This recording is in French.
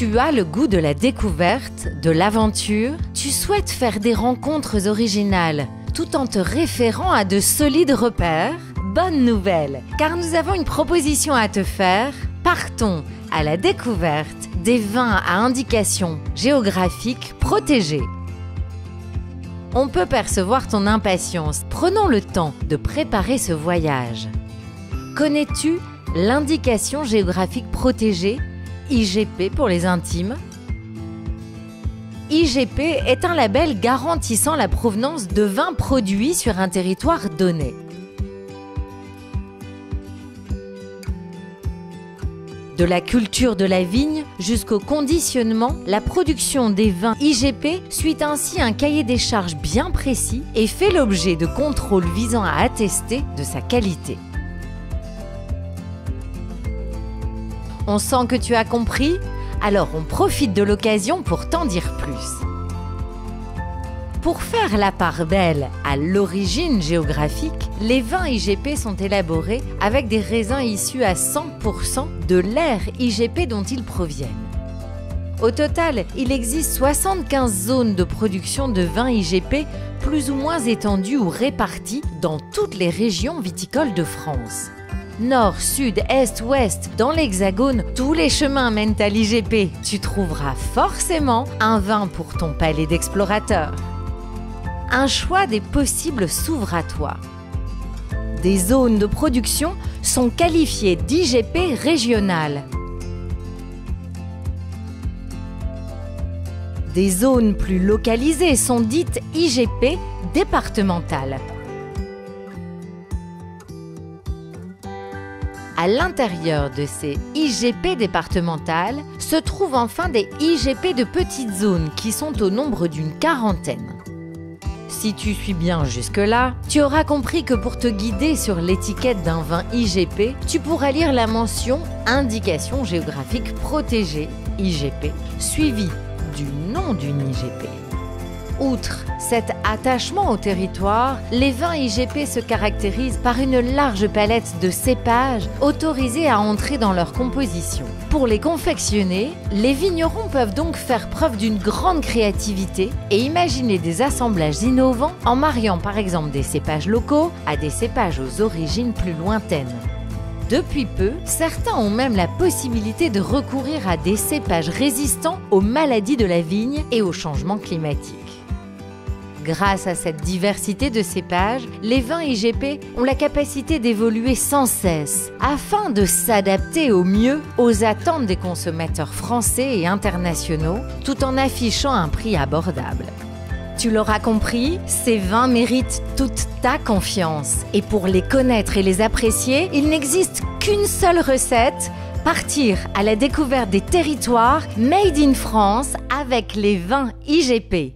Tu as le goût de la découverte, de l'aventure. Tu souhaites faire des rencontres originales tout en te référant à de solides repères. Bonne nouvelle, car nous avons une proposition à te faire. Partons à la découverte des vins à indication géographique protégée. On peut percevoir ton impatience. Prenons le temps de préparer ce voyage. Connais-tu l'indication géographique protégée, IGP pour les intimes? IGP est un label garantissant la provenance de vins produits sur un territoire donné. De la culture de la vigne jusqu'au conditionnement, la production des vins IGP suit ainsi un cahier des charges bien précis et fait l'objet de contrôles visant à attester de sa qualité. On sent que tu as compris? Alors on profite de l'occasion pour t'en dire plus. Pour faire la part belle à l'origine géographique, les vins IGP sont élaborés avec des raisins issus à 100% de l'aire IGP dont ils proviennent. Au total, il existe 75 zones de production de vins IGP plus ou moins étendues ou réparties dans toutes les régions viticoles de France. Nord, sud, est, ouest, dans l'Hexagone, tous les chemins mènent à l'IGP. Tu trouveras forcément un vin pour ton palais d'explorateur. Un choix des possibles s'ouvre à toi. Des zones de production sont qualifiées d'IGP régionales. Des zones plus localisées sont dites IGP départementales. À l'intérieur de ces IGP départementales se trouvent enfin des IGP de petites zones qui sont au nombre d'une quarantaine. Si tu suis bien jusque-là, tu auras compris que pour te guider sur l'étiquette d'un vin IGP, tu pourras lire la mention « Indication géographique protégée » IGP, suivie du nom d'une IGP. Outre cet attachement au territoire, les vins IGP se caractérisent par une large palette de cépages autorisés à entrer dans leur composition. Pour les confectionner, les vignerons peuvent donc faire preuve d'une grande créativité et imaginer des assemblages innovants en mariant par exemple des cépages locaux à des cépages aux origines plus lointaines. Depuis peu, certains ont même la possibilité de recourir à des cépages résistants aux maladies de la vigne et aux changements climatiques. Grâce à cette diversité de cépages, les vins IGP ont la capacité d'évoluer sans cesse afin de s'adapter au mieux aux attentes des consommateurs français et internationaux tout en affichant un prix abordable. Tu l'auras compris, ces vins méritent toute ta confiance. Et pour les connaître et les apprécier, il n'existe qu'une seule recette: partir à la découverte des territoires Made in France avec les vins IGP.